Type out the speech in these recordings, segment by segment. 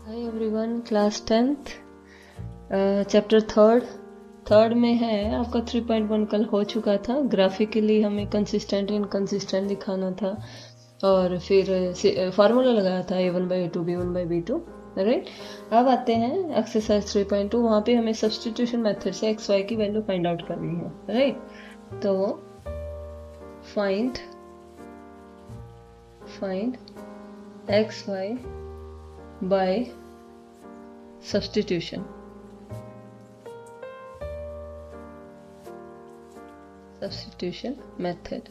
Hi everyone, class 10th chapter third में है आपका 3.1 कल हो चुका था। ग्राफिकली हमें कंसिस्टेंट इनकंसिस्टेंट दिखाना था और फिर फार्मूला लगाया था a1/a2 b1/b2। राइट, अब आते हैं एक्सरसाइज 3.2। वहाँ पे हमें सब्स्टिट्यूशन मेथड से एक्स वाई की वैल्यू फाइंड आउट करनी है। राइट, तो find X Y by substitution method.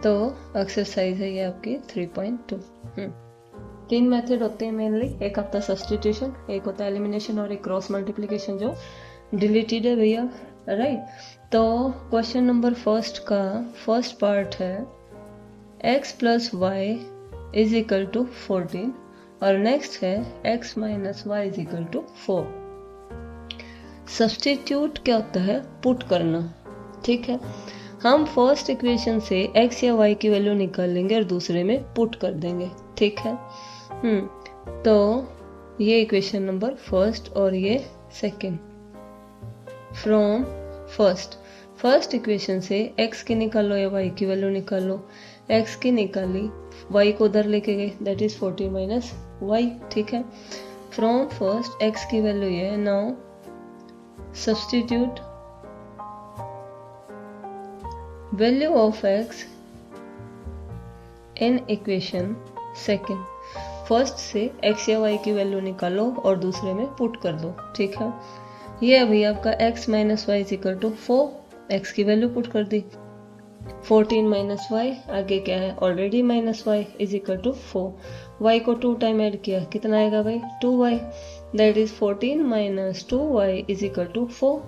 तो एक्सरसाइज है ये आपकी 3.2। तीन मेथड होते हैं मेनली, एक होता है सब्स्टिट्यूशन, एक होता है एलिमिनेशन और एक क्रॉस मल्टीप्लिकेशन जो डिलीटेड है भैया। राइट, तो क्वेश्चन नंबर फर्स्ट का फर्स्ट पार्ट है x plus Y is equal to 14 और नेक्स्ट है x minus Y is equal to 4। Substitute क्या होता है? पुट करना। ठीक है, हम फर्स्ट इक्वेशन से x या y की वैल्यू निकाल लेंगे और दूसरे में पुट कर देंगे। ठीक है, तो ये इक्वेशन नंबर फर्स्ट और ये सेकंड। फ्रॉम फर्स्ट इक्वेशन से x की निकालो या y की वैल्यू निकालो। x की निकाली, y को उधर लेके गए, दैट इज 14 माइनस वाई। ठीक है, फ्रॉम फर्स्ट x की वैल्यू ये है। Now substitute value of x in equation second. First से x या y की वैल्यू निकालो और दूसरे में पुट कर दो। ठीक है, ये अभी आपका x minus Y is equal to 4, x की वैल्यू पुट कर दी। 14 माइनस वाई, आगे क्या है already minus Y is equal to 4। y को 2 टाइम ऐड किया, कितना आएगा भाई? 2y, that is 14 minus 2y is equal to 4।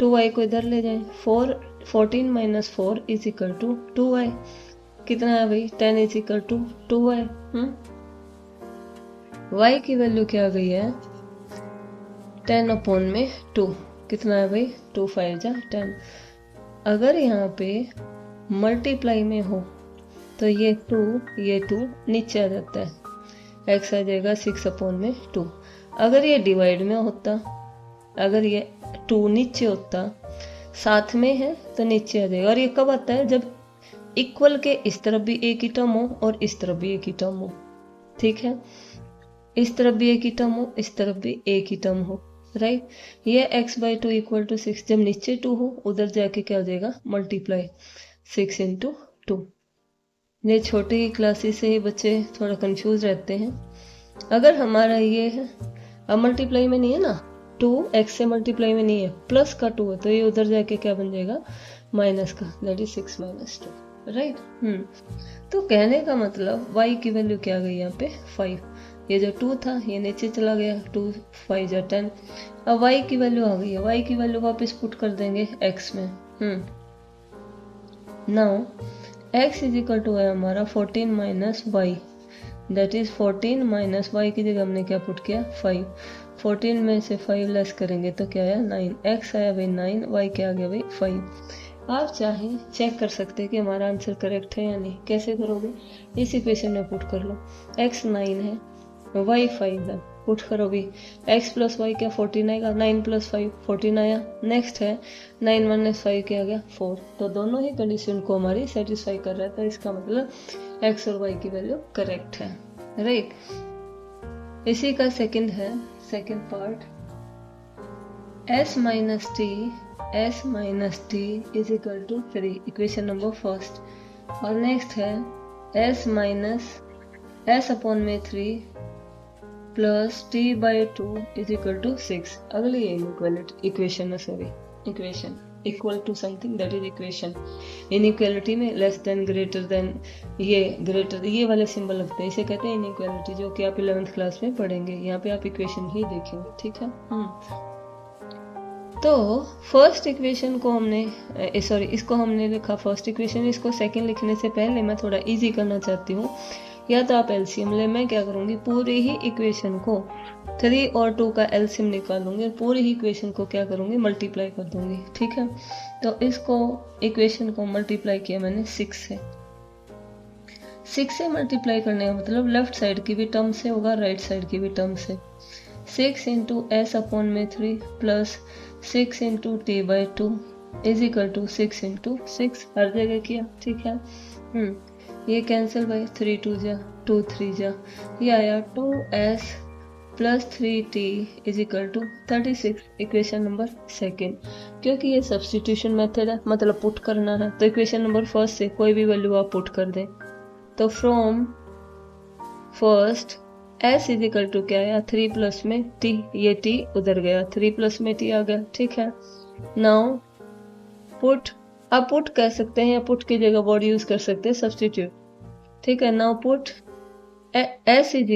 2y को इधर ले जाए, 14 minus 4 is equal to 2y, कितना है भाई? 10 is equal to 2y। y की वैल्यू क्या आ गई है? 10 अपॉन में 2, कितना है भाई? 2 5 जा 10। अगर यहाँ पे मल्टीप्लाई में हो तो ये 2 नीचे आ जाता है, x आ जाएगा 6 अपॉन में 2। अगर ये डिवाइड में होता, अगर ये 2 नीचे होता, साथ में है तो नीचे आ जाएगा। और ये कब आता है? जब इक्वल के इस तरफ भी एक ही टर्म हो और इस तरफ भी एक ही टर्म हो। ठीक है, इस तरफ भी एक ही टर्म हो, इस तरफ भी एक ही टर्म हो। राइट, ये x/2 इक्वल टू 6, जब नीचे 2 हो उधर जाके क्या हो जाएगा? Multiply 6 into 2। ये छोटी क्लासेस से ही बच्चे थोड़ा कंफ्यूज रहते हैं। अगर हमारा ये है, अब मल्टीप्लाई में नहीं है ना, 2 x से मल्टीप्लाई में नहीं है, प्लस का 2 है, तो ये उधर जाके क्या बन जाएगा? माइनस का, दैट इज 6 माइनस 2। राइट, तो कहने का मतलब y की वैल्यू क्या आ गई यहाँ पे? 5। ये जो 2 था ये नीचे चला गया, 2 5 जा 10। अब y की वैल्यू आ गई है, y की वैल्यू वापस पुट कर देंगे x में। Now x is equal to है हमारा 14 minus Y, that is 14 minus Y की जगह हमने क्या पुट किया? 5। 14 में से 5 लेस करेंगे तो क्या आया? 9। x आया भाई 9, y क्या आ गया भाई? 5। आप चाहें चेक कर सकते हैं कि हमारा आंसर करेक्ट है या नहीं। कैसे करोगे? इस इक्वेशन में पुट कर लो, x 9 है, y 5 है, पुट करो भी, x प्लस वाई क्या? 14 आएगा, 9 प्लस 5 14 आया। नेक्स्ट है 9 माइनस 5 क्या आ गया? 4। तो दोनों ही कंडीशन को हमारी सेटिस्फाई कर रहा है, तो इसका मतलब x और y की वैल्यू करेक्ट है। राइट, इसी का सेकंड है, second part, s minus t is equal to 3, equation number first. और नेक्स्ट है s अपॉन में 3 plus t/2 is equal to 6। अगली इक्वेशन है, sorry equation equal to something, that is equation. Inequality में less than, greater than, ये वाले symbol लगते हैं, इसे कहते हैं इनइक्वालिटी, जो कि आप 11th क्लास में पढ़ेंगे। यहाँ पे आप इक्वेशन ही देखेंगे। ठीक है, तो फर्स्ट इक्वेशन को हमने इसको हमने लिखा फर्स्ट इक्वेशन। इसको सेकंड लिखने से पहले मैं थोड़ा इजी करना चाहती हूँ, या तो आप एलसीएम ले। मैं क्या करूँगी, पूरी ही इक्वेशन को 3 और 2 का एलसीएम निकालूंगी और पूरी ही इक्वेशन को क्या करूँगी? मल्टीप्लाई कर दूंगी। ठीक है, तो इसको इक्वेशन को मल्टीप्लाई किया मैंने 6 से। 6 से मल्टीप्लाई करने का मतलब लेफ्ट साइड की भी टर्म से होगा, राइट साइड की भी टर्म से। 6 इंटू एस अपॉन में 3 plus 6 into T by 2 is equal to 6 into 6, हर जगह किया, ठीक है। ये कैंसिल भाई, 3 2 जा 2 3 जा, ये आया 2s plus 3t is equal to 36, equation number second. क्योंकि ये सब्सटीट्यूशन मेथड है, मतलब पुट करना है, तो इक्वेशन नंबर फर्स्ट से कोई भी वैल्यू आप पुट कर दें। तो from first s is equal to क्या आया, 3 प्लस में t, ये t उधर गया, 3 प्लस में t आ गया, ठीक है। नाउ पुट, आप पुट कह सकते हैं या पुट की जगह वर्ड यूज कर सकते हैं सब्सटीट्यूट, ठीक है। Now put s is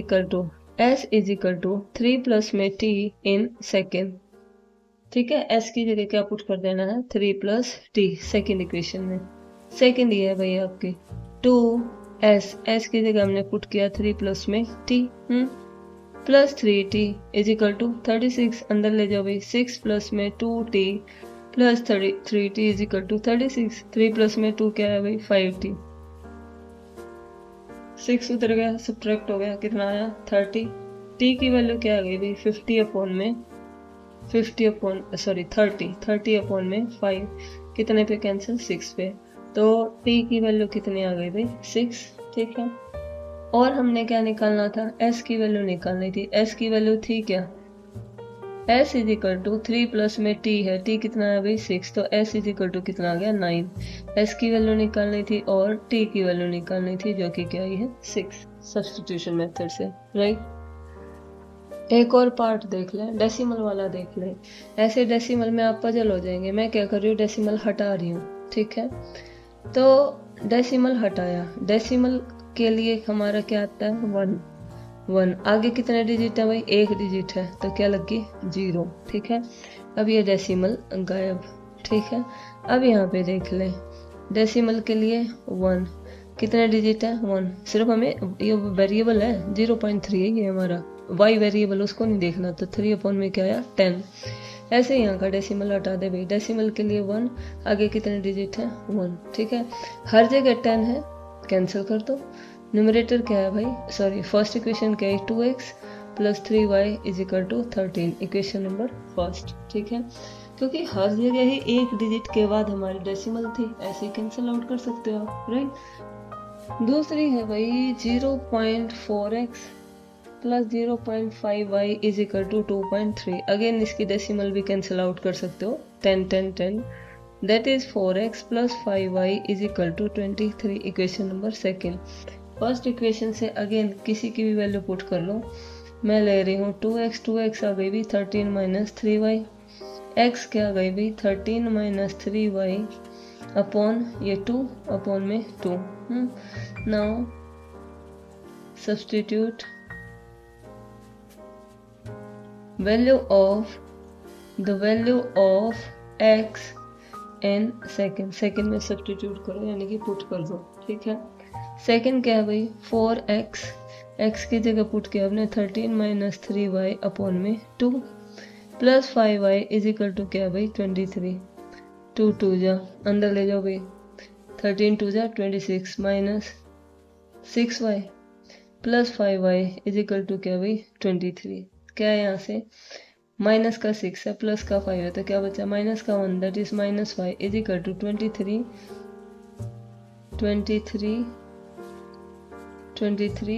equal to 3 plus में t इन सेकेंड, ठीक है। s की जगह क्या पुट कर देना है, 3 प्लस t सेकेंड इक्वेशन में। सेकेंड ये है भाई आपकी 2s की जगह हमने पुट किया 3 प्लस में t plus 3t is equal to 36, अंदर ले जाओ भाई, 6 प्लस में 2t plus 3t is equal to 36, 3 plus में 2 क्या है भाई 5t, 6 उधर गया, सब्ट्रैक्ट हो गया, कितना आया 30, t की वैल्यू क्या आ गई भाई 30 अपॉन में 5, कितने पे कैंसिल 6 पे, तो t की वैल्यू कितनी आ गई भाई 6, ठीक है। और हमने क्या निकालना था, s की वैल्यू निकालनी थी, s की वैल्यू थी क्या, s is equal to 3 plus में t है, t कितना है भाई 6, तो s इज इक्वल टू कितना आ गया 9, s की वैल्यू निकालनी थी और t की वैल्यू निकालनी थी, जो कि क्या ही है 6, सब्स्टिट्यूशन मेथड से, राइट। एक और पार्ट देख लें, डेसिमल वाला देख लें। ऐसे डेसिमल में आप पजल हो जाएंगे, मैं क्या कर रही हूँ, डेसिमल हटा रही हूँ, ठीक है। तो डेसिमल हटाया, डेसिमल के लिए हमारा क्या आता है 1, आगे कितने डिजिट है भाई, एक डिजिट है, तो क्या लगी 0, ठीक है। अब ये डेसिमल गायब, ठीक है। अब यहाँ पे देख लें, डेसिमल के लिए 1, कितने डिजिट है 1, सिर्फ हमें ये वेरिएबल है 0.3 है ये हमारा, y वेरिएबल उसको नहीं देखना, तो 3 अपॉन में क्या आया 10। ऐसे यहाँ का डेसिमल हटा दे भाई, डेसिमल के लिए 1, आगे कितने डिजिट है 1, ठीक है। हर जगह 10 है, कैंसिल कर दो। न्यूमरेटर क्या है भाई, सॉरी फर्स्ट इक्वेशन क्या है 2x plus 3y is equal to 13, equation number first, ठीक है। क्योंकि हर जगह ही एक डिजिट के बाद हमारी डेसिमल थी, ऐसे कैंसिल आउट कर सकते हो आप, राइट। दूसरी है भाई 0.4x plus 0.5y is equal to 2.3, again इसकी डेसिमल भी कैंसिल आउट कर सकते हो, 10 10 10, that is 4x plus 5y is equal to 23, equation number second. First equation से अगेन किसी की भी वैल्यू पुट कर लो, मैं ले रही हूँ 2x आ गई भी 13 माइनस 3y, x क्या आ गई भी 13 माइनस 3y अपॉन ये 2 अपॉन में 2। Now substitute value of x in second में सब्स्टिट्यूट करो, यानी कि पुट कर दो, ठीक है। सेकेंड क्या है भाई 4x, x की जगह पुट किया आपने 13 माइनस 3y अपॉन में 2 plus 5y is equal to क्या भाई 23, 2 2 जा, अंदर ले जाओ भाई, 13 2 जा 26 minus 6y plus 5y is equal to क्या भाई 23। क्या है यहाँ से, माइनस का 6 है, प्लस का 5 है, तो क्या बचा माइनस का 1, that is minus 5 is equal to 23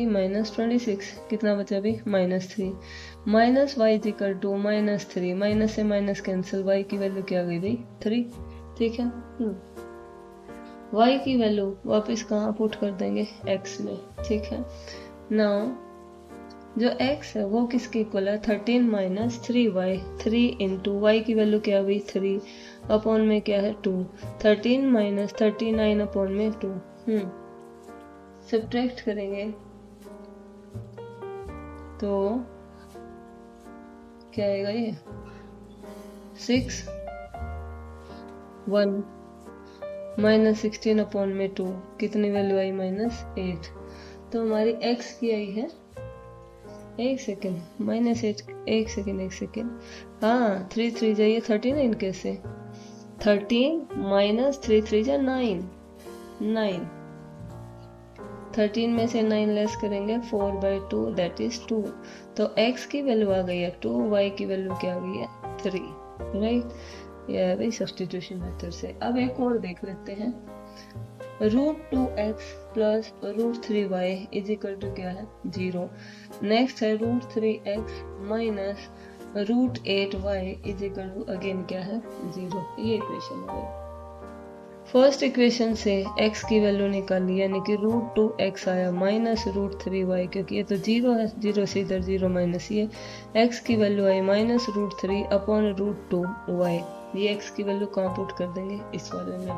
minus 26, कितना बचा भी -3, minus y is equal to -3, minus से माइनस कैंसिल, y की वैल्यू क्या आ गई भाई 3, ठीक है। y की वैल्यू वापस कहाँ पुट कर देंगे x में, ठीक है। नाउ जो x है वो किसके इक्वल है 13 माइनस 3y, 3 इंटू y की वैल्यू क्या हुई 3 अपॉन में क्या है 2, 13 माइनस 39 अपॉन में 2, सब्ट्रैक्ट करेंगे तो क्या आएगा ये 6 1 माइनस 16 अपॉन में 2, कितनी वैल्यू आई -8, तो हमारी x की आई है, एक सेकेंड -8, एक सेकेंड, हाँ 3 3 जाइए 39 कैसे, 13 माइनस 3 3 जा 9, 13 में से 9 लेस करेंगे 4/2 दैट इज 2। तो x की वैल्यू आ गई है 2, y की वैल्यू क्या आ गई है 3, राइट। यह है भाई सब्स्टिट्यूशन मेथड से। अब एक और देख लेते हैं, √2x plus √3y is equal to क्या है 0। नेक्स्ट है √3x minus √8y is equal to again क्या है 0। ये इक्वेशन है। फर्स्ट इक्वेशन से x की वैल्यू निकाली यानी कि √2x आया माइनस √3y, क्योंकि ये तो 0 है, 0 से इधर 0 माइनस, ये x की वैल्यू आई माइनस √3 अपॉन √2y। ये x की वैल्यू कहाँ पुट कर देंगे इस वाले में,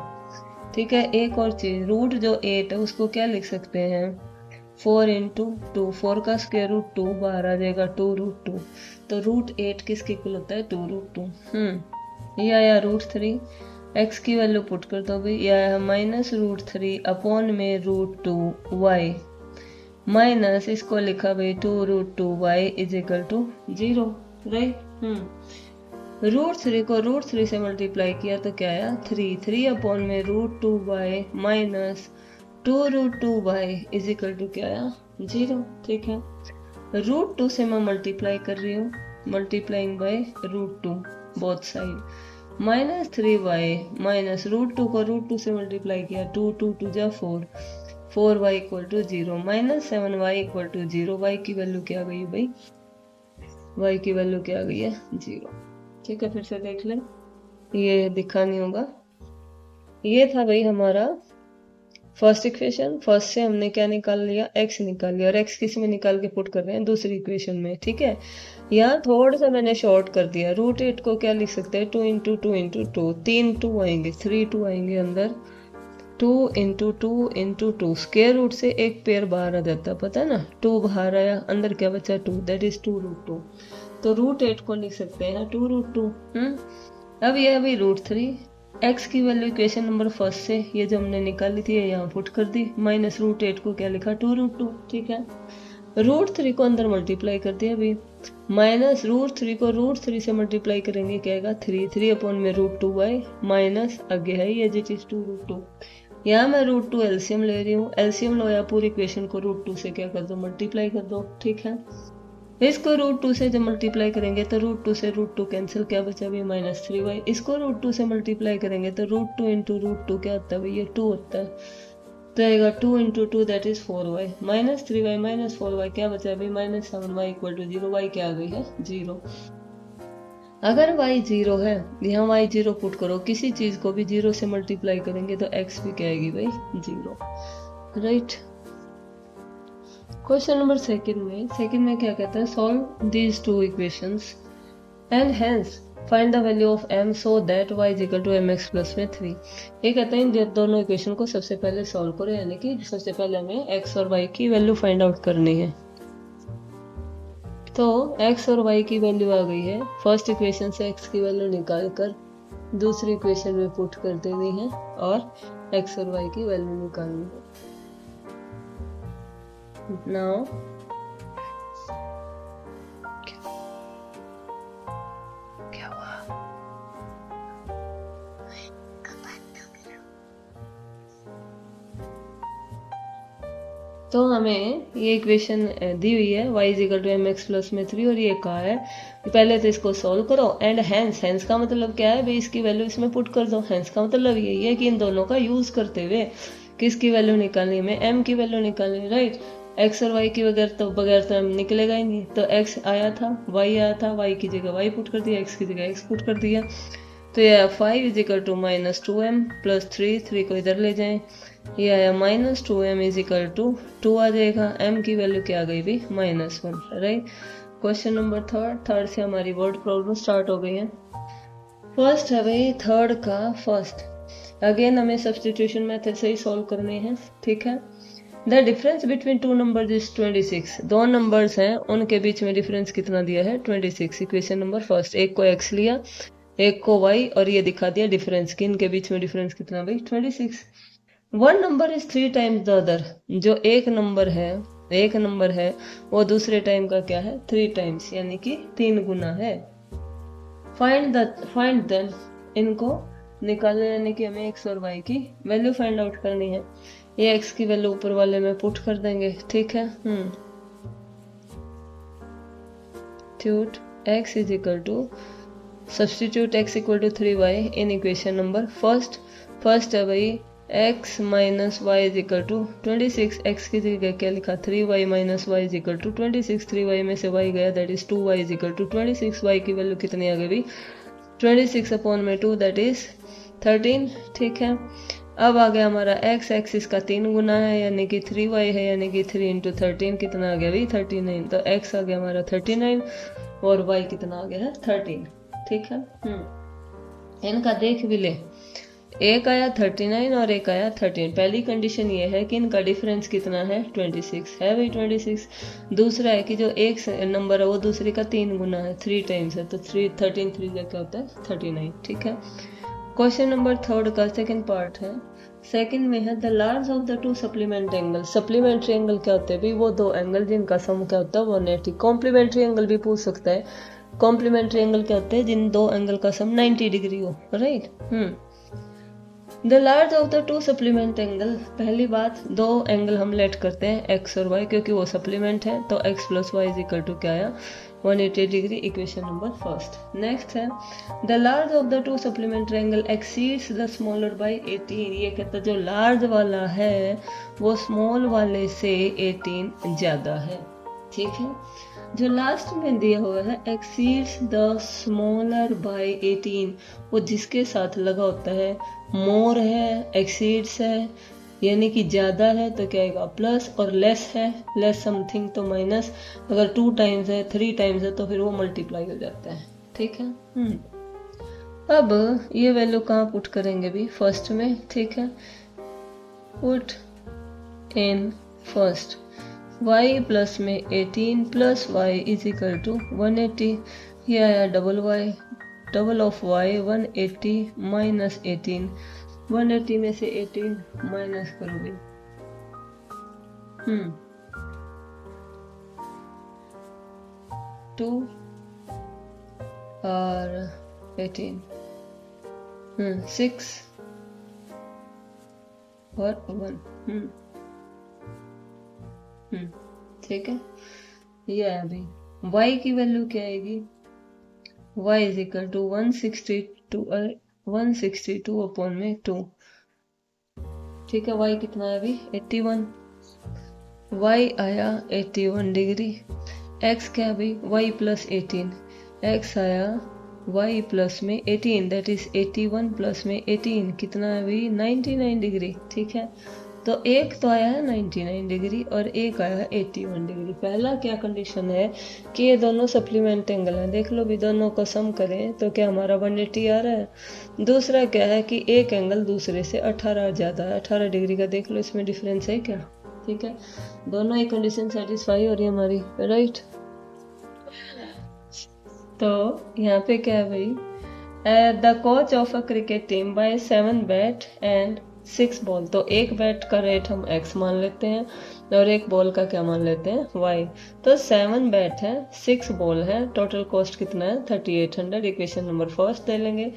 ठीक है। एक और चीज, रूट जो 8 है उसको क्या लिख सकते हैं 4 × 2, 4 का स्क्वायर रूट 2 बाहर आ जाएगा 2√2, तो √8 किसके इक्वल होता है 2√2। ये आया √3, x की वैल्यू पुट कर दो भाई, यह है माइनस √3 अपॉन में √2y माइनस इसको लिखा भाई 2√2y is equal to 0, right. √3 को √3 से मल्टीप्लाई किया तो क्या आया 3 अपॉन में √2y minus 2√2y is equal to क्या आया 0, ठीक है। √2 से मैं मल्टीप्लाई कर रही हूँ, multiplying by √2 both side, minus 3y minus √2 को √2 से मल्टीप्लाई किया 2 2 2 जा 4, 4y equal to 0 minus 7y equal to 0। y की वैल्यू क्या आ गई भाई, y की वैल्यू क्या आ गई है 0, ठीक है। फिर से देख ले, ये दिखा नहीं होगा। ये था भाई हमारा फर्स्ट इक्वेशन। फर्स्ट से हमने क्या निकाल लिया x निकाल लिया, और x किस में निकाल के पुट कर रहे हैं दूसरी इक्वेशन में, ठीक है। यहाँ थोड़ा सा मैंने शॉर्ट कर दिया, √8 को क्या लिख सकते हैं 2 × 2 × 2, 3 2 आएंगे, 3 2 आएंगे अंदर, 2 × 2 × 2, स्क्वायर रूट से एक पेयर बाहर आ जाता है, पता है ना, 2 बाहर आया, अंदर क्या बचा 2, दैट इज 2√2। तो √8 को लिख सकते हैं 2√2। अब यह अभी √3, x की वैल्यू इक्वेशन नंबर फर्स्ट से ये जो हमने निकाली थी यहाँ पुट कर दी, माइनस √8 को क्या लिखा 2√2, ठीक है। √3 को अंदर मल्टीप्लाई कर दिया अभी, माइनस √3 को √3 से मल्टीप्लाई करेंगे क्या आएगा 3 अपॉन में √2y माइनस आगे है ये जिट इज 2√2। यहाँ मैं √2 एलसीएम ले रही हूँ, एलसीएम लो या पूरी इक्वेशन को √2 से क्या कर दो मल्टीप्लाई कर दो, ठीक है। इसको √2 से जब मल्टीप्लाई करेंगे तो √2 से √2 कैंसिल, क्या बचा भी माइनस 3y। इसको √2 से मल्टीप्लाई करेंगे तो √2 × √2 क्या होता है भाई, ये 2 होता है, तो आएगा 2 × 2 that is 4y minus 3y minus 4y क्या बचा भाई minus 7y equal to 0। y क्या आ गई है 0। अगर y 0 है, यहाँ y 0 पुट करो, किसी चीज को भी 0 से मल्टीप्लाई करेंगे तो x भी क्या आएगी भाई 0, राइट। क्वेश्चन नंबर सेकंड में क्या कहता है, solve these two equations and hence find the value of m so that y is equal to mx plus में 3। ये कहते हैं इन दोनों इक्वेशन को सबसे पहले सॉल्व करो, यानी कि सबसे पहले हमें x और y की वैल्यू फाइंड आउट करनी है। तो x और y की वैल्यू आ गई है, फर्स्ट इक्वेशन से x की वैल्यू निकाल कर दूसरी इक्वेशन में पुट कर देनी है और x और y की वैल्यू निकालनी है। Now क्या हुआ, तो हमें ये इक्वेशन दी हुई है y is equal to mx plus में 3, और ये कहा है पहले तो इसको सॉल्व करो एंड हेंस का मतलब क्या है भाई, इसकी वैल्यू इसमें पुट कर दो। हेंस का मतलब यही है कि इन दोनों का यूज करते हुए किसकी वैल्यू निकालनी है, m की वैल्यू निकालनी, राइट। x और y की बगैर तो निकलेगा ही नहीं, तो x आया था y आया था, y की जगह y पुट कर दिया, x की जगह x पुट कर दिया, तो यह 5 is equal to minus 2m plus 3 को इधर ले जाएं, ये आया minus 2m is equal to 2 आ जाएगा, m की वैल्यू क्या आ गई भी -1, राइट। क्वेश्चन नंबर थर्ड से हमारी वर्ड प्रॉब्लम स्टार्ट हो गई है। फर्स्ट है भाई थर्ड का फर्स्ट, अगेन हमें सब्स्टिट्यूशन मेथड से ही सॉल्व करने हैं, ठीक है। The difference between two numbers is 26, दो नंबर्स हैं उनके बीच में डिफरेंस कितना दिया है 26। इक्वेशन नंबर फर्स्ट, एक को x लिया एक को y और ये दिखा दिया डिफरेंस कि इनके बीच में डिफरेंस कितना भाई 26। One number is 3 times the other, जो एक नंबर है वो दूसरे टाइम का क्या है 3 टाइम्स, यानी कि 3 गुना है। फाइंड देन, इनको निकालने, यानी कि हमें x और y की वैल्यू फाइंड आउट करनी है। ये x की वैल्यू ऊपर वाले में पुट कर देंगे, ठीक है। x is equal to, substitute x equal to 3y in equation number first है भाई x minus Y is equal to 26, x की जगह क्या लिखा 3y minus Y is equal to 26, 3y में से y गया that is 2y is equal to 26, y की वैल्यू कितनी आ गई भाई 26 अपॉन में 2 दैट इज 13, ठीक है। अब आ गया हमारा x इसका 3 गुना है यानी कि 3y है यानी कि 3 इंटू 13 कितना आ गया भाई 39, तो x आ गया हमारा 39 और y कितना आ गया है 13, ठीक है। इनका देख भी ले, एक आया 39 और एक आया 13। पहली कंडीशन ये है कि इनका डिफरेंस कितना है 26 है भाई 26। दूसरा है कि जो एक नंबर है वो दूसरे का 3 गुना है 3 टाइम्स है, तो 13 3 क्या होता है 39, ठीक है। क्वेश्चन नंबर 3 का सेकंड पार्ट है। सेकंड में है the large of the two supplementary angle. Supplementary angle क्या होते हैं भाई, वो दो एंगल जिनका सम क्या होता है 180। कॉम्प्लीमेंट्री एंगल भी पूछ सकता है। कॉम्प्लीमेंट्री एंगल क्या होते हैं, जिन दो एंगल का सम 90 डिग्री हो, right. The large of the to supplement angle, पहली बात दो एंगल हम लेट करते हैं x और y क्योंकि वो सप्लीमेंट है, तो x plus Y is equal to क्या आया 180 degree, equation number first. Next है the large of the two supplementary angle exceeds the smaller by 18। ये कहता है जो लार्ज वाला है वो स्मॉल वाले से 18 ज्यादा है, ठीक है। जो लास्ट में दिया हुआ है एक्सीड्स द स्मॉलर बाय 18, वो जिसके साथ लगा होता है मोर है, एक्सीड्स है यानी कि ज्यादा है तो क्या आएगा प्लस, और लेस है लेस समथिंग तो माइनस, अगर 2 टाइम्स है 3 टाइम्स है तो फिर वो मल्टीप्लाई हो जाता है, ठीक है। अब ये वैल्यू कहाँ पुट करेंगे भी फर्स्ट में, ठीक है। Put in first y plus में 18 plus y is equal to 180, ये आया डबल ऑफ y 180 माइनस 18, 180 में से 18 माइनस करोगे 2 और 18 6 और 1 ठीक है। ये है अभी y की वैल्यू क्या आएगी, y is equal to 162 upon में 2, ठीक है। y कितना है अभी 81, y आया 81 डिग्री। x क्या है अभी y प्लस 18, x आया y प्लस में 18 दैट इज 81 प्लस में 18 कितना है अभी 99 डिग्री, ठीक है। तो एक तो आया है 99 डिग्री और एक आया है 81 डिग्री। पहला क्या कंडीशन है कि ये दोनों सप्लीमेंट एंगल हैं, देख लो भी दोनों को सम करें तो क्या हमारा 180 आ रहा है। दूसरा क्या है कि एक एंगल दूसरे से 18 ज्यादा है, 18 डिग्री का देख लो इसमें डिफरेंस है क्या, ठीक है। दोनों ही कंडीशन सेटिस्फाई हो रही है हमारी, राइट। तो यहाँ पे क्या है भाई, the coach of a cricket team buy 7 bat and 6 ball, तो एक बैट का रेट हम x मान लेते हैं और एक बॉल का क्या मान लेते हैं y। तो 7 बैट है 6 बॉल है, टोटल कॉस्ट कितना है 3800, इक्वेशन नंबर फर्स्ट ले लेंगे।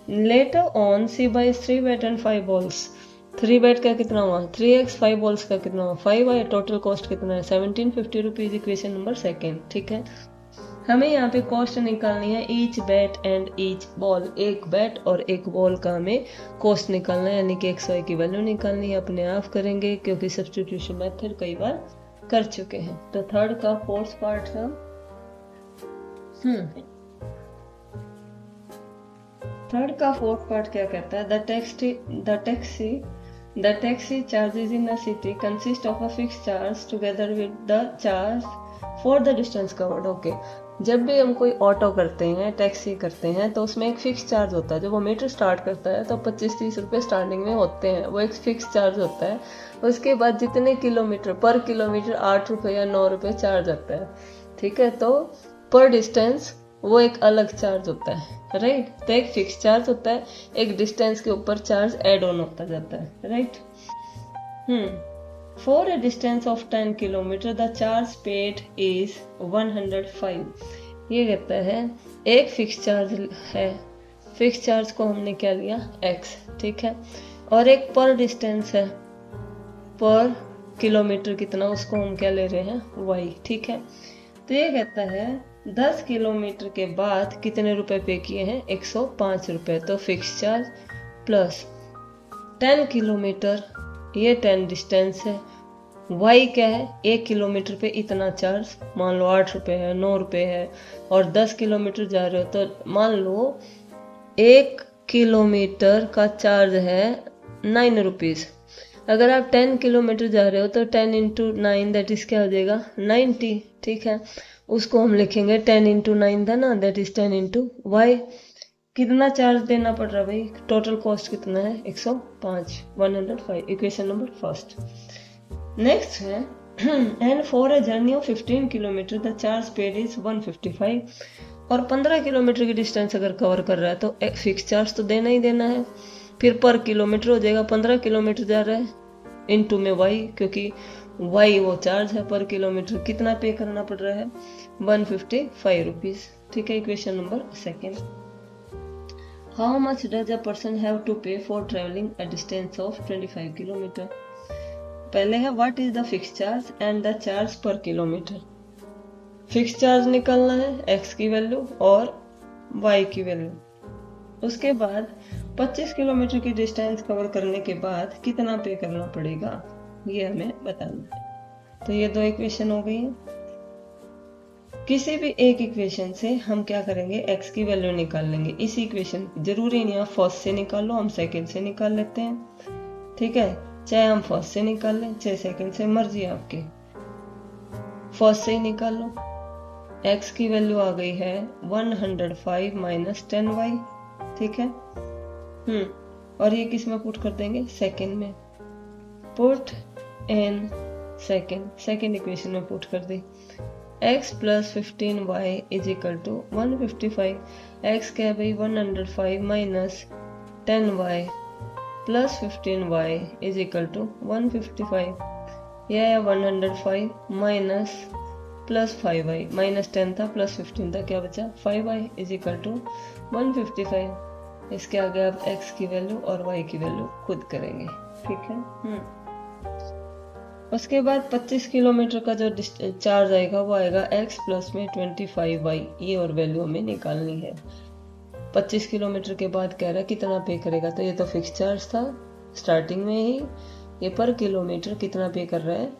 Later on see buy 3 bat and 5 balls, 3 bat का कितना हुआ 3x, 5 बॉल्स का कितना हुआ 5y, टोटल कॉस्ट कितना है 1750 रुपीज, इक्वेशन नंबर सेकेंड, ठीक है। हमें यहाँ पे कॉस्ट निकालनी है each bat and each ball, एक बैट और एक बॉल का हमें कॉस्ट निकालना है यानी कि xy की वैल्यू निकालनी है। अपने आप करेंगे क्योंकि सब्स्टिट्यूशन मेथड कई बार कर चुके हैं। तो थर्ड का फोर्थ पार्ट है, थर्ड का फोर्थ पार्ट क्या कहता है, the taxi charges in a city consist of a fixed charge together with the charge for the distance covered. Okay, जब भी हम कोई ऑटो करते हैं टैक्सी करते हैं तो उसमें एक फिक्स चार्ज होता है। जब वो मीटर स्टार्ट करता है तो 25-30 रुपये स्टार्टिंग में होते हैं, वो एक फिक्स चार्ज होता है। उसके बाद जितने किलोमीटर पर किलोमीटर 8 रुपये या 9 रुपये चार्ज आता है, ठीक है। तो पर डिस्टेंस वो एक अलग चार्ज होता है, राइट। तो एक फिक्स चार्ज होता है, एक डिस्टेंस के ऊपर चार्ज एड ऑन होता जाता है, right. For a distance of 10 kilometer, the charge paid is 105। ये कहता है एक फिक्स चार्ज है, फिक्स चार्ज को हमने क्या लिया x, ठीक है, और एक पर डिस्टेंस है पर किलोमीटर कितना, उसको हम क्या ले रहे हैं, y। ठीक है, तो ये कहता है 10 किलोमीटर के बाद कितने रुपए पे किए हैं, 105 रुपए। तो फिक्स चार्ज प्लस 10 किलोमीटर, ये 10 डिस्टेंस है, y क्या है, 1 किलोमीटर पे इतना चार्ज, मान लो 8 रुपए है, 9 रुपए है, और 10 किलोमीटर जा रहे हो तो मान लो 1 किलोमीटर का चार्ज है 9 रुपीज़। अगर आप 10 किलोमीटर जा रहे हो तो 10 इंटू 9 दैट इज क्या हो जाएगा, 90। ठीक है, उसको हम लिखेंगे 10 इंटू 9 था ना, दैट इज 10 इंटू वाई। कितना चार्ज देना पड़ रहा भाई, टोटल कॉस्ट कितना है, 105, 105, इक्वेशन नंबर फर्स्ट। नेक्स्ट है and for a journey of 15 kilometre the charge paid is 155। और 15 किलोमीटर की डिस्टेंस अगर कवर कर रहा है तो एक फिक्स चार्ज तो देना ही देना है। फिर पर किलोमीटर हो जाएगा, 15 किलोमीटर जा रहा है इनटू में वाई, क्योंकि वाई वो चार्ज है, पर किलोमीटर कितना पे करना पड़ रहा है, 155 रुपीज। ठीक है, equation number second. How much does a person have to pay for travelling a distance of 25 kilometre. पहले है what is the fix charge and the charge per kilometre. Fix charge निकालना है, x की value और y की value. उसके बाद 25 kilometre की डिस्टेंस कवर करने के बाद कितना पे करना पड़ेगा, ये हमें बताना है। तो ये दो इक्वेशन हो गई हैं। किसी भी एक इक्वेशन से हम क्या करेंगे, x की वैल्यू निकाल लेंगे। इस इक्वेशन जरूरी नहीं आप फर्स्ट से निकाल लो, हम सेकंड से निकाल लेते हैं। ठीक है, चाहे हम फर्स्ट से निकाल लें चाहे सेकंड से, मर्जी आपकी, फर्स्ट से ही निकाल लो। x की वैल्यू आ गई है 105 माइनस 10y। ठीक है, और ये किस में पुट कर देंगे, सेकंड में। पुट इन सेकंड इक्वेशन में पुट कर दी। x plus 15y is equal to 155। x क्या है भाई, 105 minus 10y plus 15y is equal to 155। यह है 105 माइनस प्लस 5y, माइनस 10 था प्लस 15 था, क्या बचा 5y इज इक्वल टू 155। इसके आगे आप x की वैल्यू और y की वैल्यू खुद करेंगे। ठीक है, उसके बाद 25 किलोमीटर का जो चार्ज आएगा वो आएगा x प्लस में 25y, ये और वैल्यू हमें निकालनी है। 25 किलोमीटर के बाद कह रहा है कितना पे करेगा, तो ये तो फिक्स चार्ज था स्टार्टिंग में ही। ये पर किलोमीटर कितना पे कर रहा है,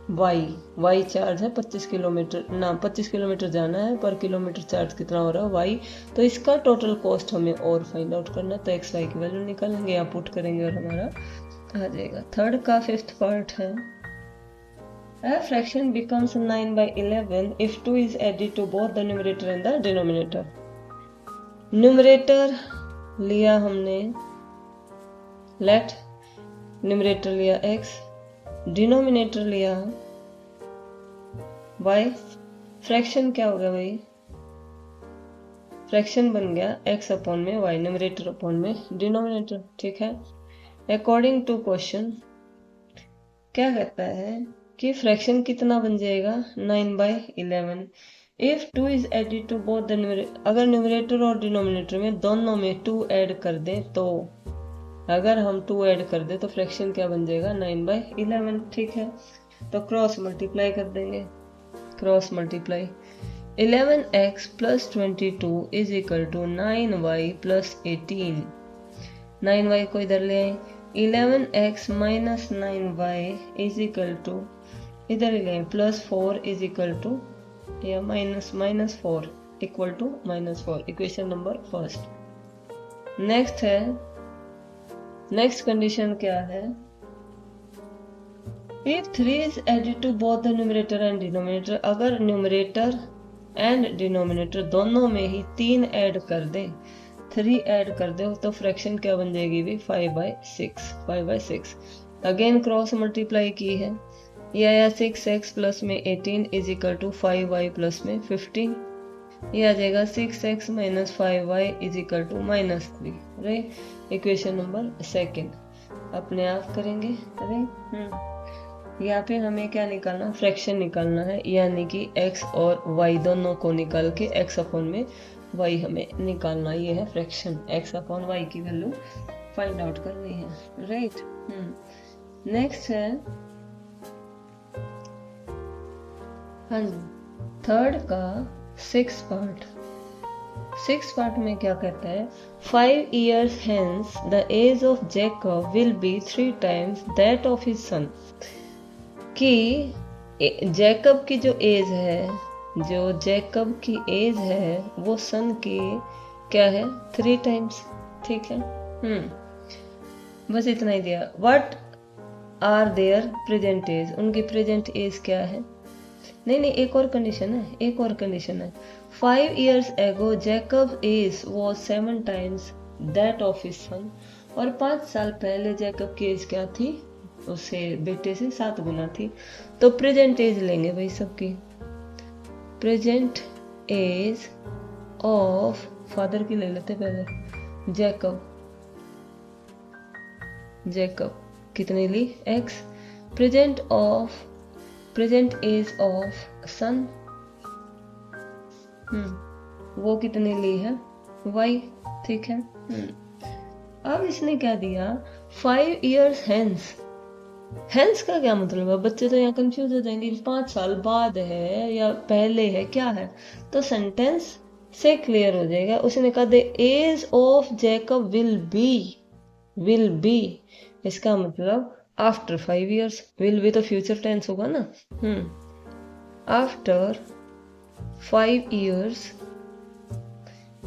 y चार्ज है 25 किलोमीटर ना, 25 किलोमीटर जाना है, पर किलोमीटर चार्ज कितना हो रहा है y। तो इसका टोटल कॉस्ट हमें और फाइंड आउट करना है, तो x y की वैल्यू निकालेंगे या पुट करेंगे और हमारा आ जाएगा। थर्ड का फिफ्थ पार्ट है a fraction becomes 9/11 if 2 is added to both the numerator and the denominator। Numerator लिया हमने, लेट न्यूमरेटर लिया x, डिनोमिनेटर लिया y। फ्रैक्शन क्या हो गया भाई, फ्रैक्शन बन गया x अपॉन में y, न्यूमरेटर अपॉन में डिनोमिनेटर। ठीक है, अकॉर्डिंग टू क्वेश्चन क्या कहता है कि फ्रैक्शन कितना बन जाएगा, 9/11 if 2 is added to both the numerator. अगर न्यूमरेटर और डिनोमिनेटर में दोनों में 2 ऐड कर दें, तो अगर हम 2 ऐड कर दें तो फ्रैक्शन क्या बन जाएगा, 9/11। ठीक है, तो क्रॉस मल्टीप्लाई कर देंगे, cross multiply 11x plus 22 is equal to 9y plus 18। 9y को इधर ले आए, 11x minus 9y is equal to, इधर ले आए, प्लस 4 इज इक्वल टू, या minus 4 equal to -4, equation number first. Next है, नेक्स्ट कंडीशन क्या है, if 3 is added to both the numerator and denominator. अगर न्यूमरेटर एंड डिनोमिनेटर दोनों में ही 3 ऐड कर दे, 3 ऐड कर दो, तो फ्रैक्शन क्या बन जाएगी भी, 5/6। अगेन क्रॉस मल्टीप्लाई की है, ये आया 6x प्लस में 18 is equal to 5y plus में 15। ये आ जाएगा 6x minus 5y is equal to -3। Right, equation number second अपने आप करेंगे। राइट, यहाँ पे हमें क्या निकालना, फ्रैक्शन निकालना है, यानी कि x और y दोनों को निकाल के x अपॉन में y हमें निकालना। ये है फ्रैक्शन, x अपॉन y की वैल्यू फाइंड आउट करनी है। राइट, नेक्स्ट है, हाँ जी, थर्ड का 6 पार्ट। 6 पार्ट में क्या कहता है, 5 years hence the age of Jacob will be 3 times that of his son। कि जैकब की जो एज है, जो जैकब की एज है वो सन की क्या है, 3 टाइम्स। ठीक है, बस इतना ही दिया। What are their present age, उनकी प्रेजेंट एज क्या है। नहीं, एक और कंडीशन है, एक और कंडीशन है। 5 years ago Jacob age was 7 times that of his son। और 5 साल पहले जैकब की एज क्या थी, उसे बेटे से 7 गुना थी। तो प्रेजेंट एज लेंगे भाई सबकी। प्रेजेंट एज ऑफ फादर की ले लेते पहले, जैकब कितनी ली, x। प्रेजेंट एज ऑफ सन, वो कितनी ली है, y। ठीक है, अब इसने क्या दिया, 5 years hence का क्या मतलब है, बच्चे तो यहाँ कंफ्यूज हो जाएंगे, 5 साल बाद है या पहले है, क्या है। तो सेंटेंस से क्लियर हो जाएगा। उसने कहा the age of Jacob will be, इसका मतलब आफ्टर 5 years। विल बी तो फ्यूचर टेंस होगा ना। After 5 years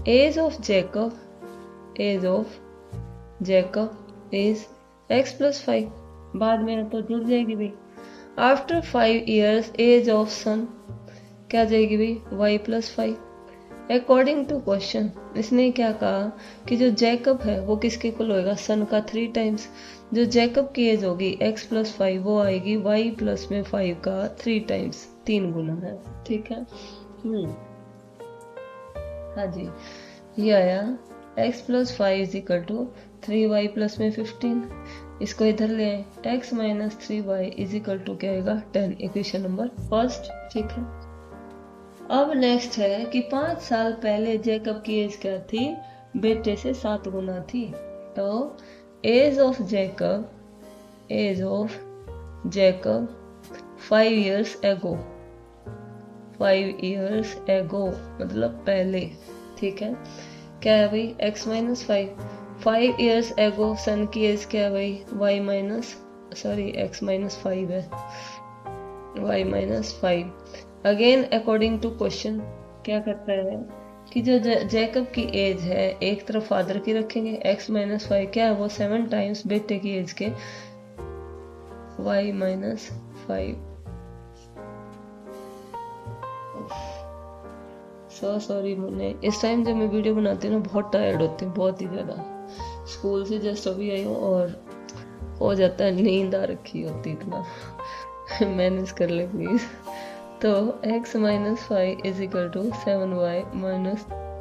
age of Jacob is x + 5। बाद में तो जुड़ जाएगी भाई। After 5 years age of son क्या जाएगी भाई, y + 5। अकॉर्डिंग टू क्वेश्चन इसने क्या कहा कि जो जैकब है वो किसके इक्वल होएगा, सन का 3 टाइम्स। जो जैकब की एज होगी x + 5 वो आएगी y + में 5 का 3 टाइम्स, 3 गुना है। ठीक है, हाँ जी, ये आया x + 5 = 3y + में 15। इसको इधर ले आए, x - 3y = क्या आएगा, 10। Equation number first. ठीक है, अब नेक्स्ट है कि 5 साल पहले जैकब की एज क्या थी, बेटे से 7 गुना थी। तो age of Jacob 5 years ago, 5 years ago मतलब पहले। ठीक है, क्या है भाई, x - 5। 5 years ago सन की एज क्या है भाई, x - 5 है, y - 5। Again according to question क्या करता है कि जो जैकब की एज है एक तरफ फादर की रखेंगे, x - 5 क्या है वो 7 टाइम्स बेटे की एज के, y - 5। सॉरी, मैंने इस टाइम जब मैं वीडियो बनाती हूँ ना बहुत टायर्ड होती हूँ, बहुत ही ज़्यादा। स्कूल से जस्ट अभी आई हूँ और हो जाता है, नींद आ रखी होती इतना मैनेज कर ले प्लीज़। तो x - 5 = 7y -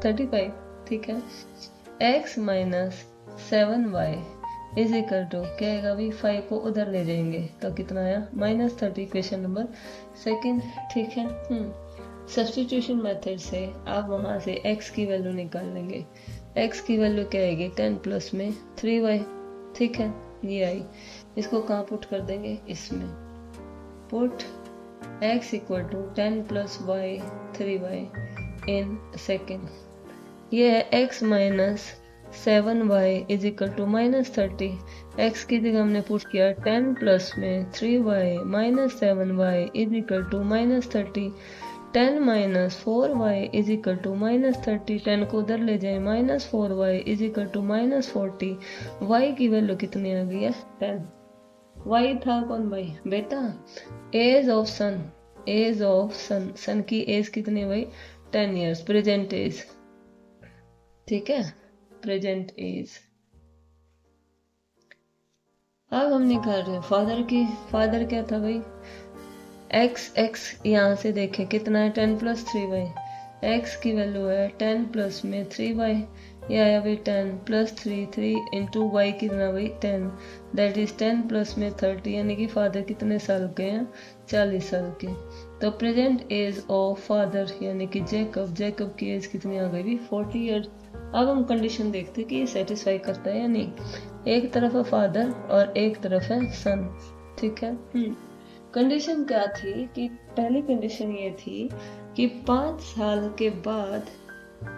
35। ठीक है, x - 7y क्या आएगा भाई, 5 को उधर ले जाएंगे तो कितना आया, -30। Equation number second. ठीक है, सब्स्टिट्यूशन मेथड से आप वहां से x की वैल्यू निकाल लेंगे। x की वैल्यू क्या आएगी, 10 + में 3y। ठीक है, ये आई। इसको कहाँ पुट कर देंगे, इसमें put x = 10 + y 3y in second. ये है x - 7y = -30। x की जगह हमने पुट किया 10 + में 3y - 7y = -30। 10 - 4y = -30। 10 को उधर ले जाए, -4y = -40। y की वैल्यू कितनी आ गई है, 10। y था कौन भाई, बेटा। एज ऑफ सन की एज कितनी है भाई, 10 years। प्रेजेंट एज, ठीक है, प्रेजेंट एज। अब हम निकाल रहे हैं फादर की। फादर क्या था भाई, x यहाँ से देखें कितना है, 10 + 3y। x की वैल्यू है 10 + में 3y, ये आया भाई 10 + 3 × y कितना भाई 10, दैट इज 10 + में 30, यानी कि फादर कितने साल के हैं, 40 साल के। तो प्रेजेंट एज ऑफ फादर यानी कि जैकब की एज कितनी आ गई भी, 40 ईयर्स। अब हम कंडीशन देखते हैं कि ये सेटिस्फाई करता है या नहीं। एक तरफ है फादर और एक तरफ है सन, ठीक है। कंडीशन क्या थी कि पहली कंडीशन ये थी कि 5 साल के बाद,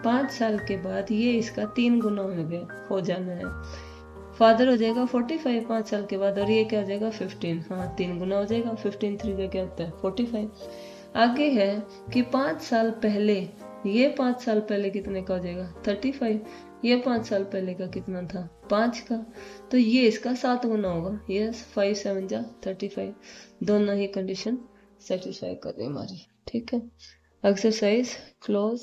5 साल के बाद ये इसका 3 गुना हो जाना है। फादर हो जाएगा 45 5 साल के बाद, और ये क्या हो जाएगा 15, हाँ 3 गुना हो जाएगा। 15 3 का क्या होता है 45। आगे है कि 5 साल पहले, ये 5 साल पहले कितने का हो जाएगा 35, ये 5 साल पहले का कितना था 5 का, तो ये इसका 7 गुना होगा। यस 5 7 जा 35, दोनों ही कंडीशन सेटिस्फाई कर रही हमारी, ठीक है। Exercise close.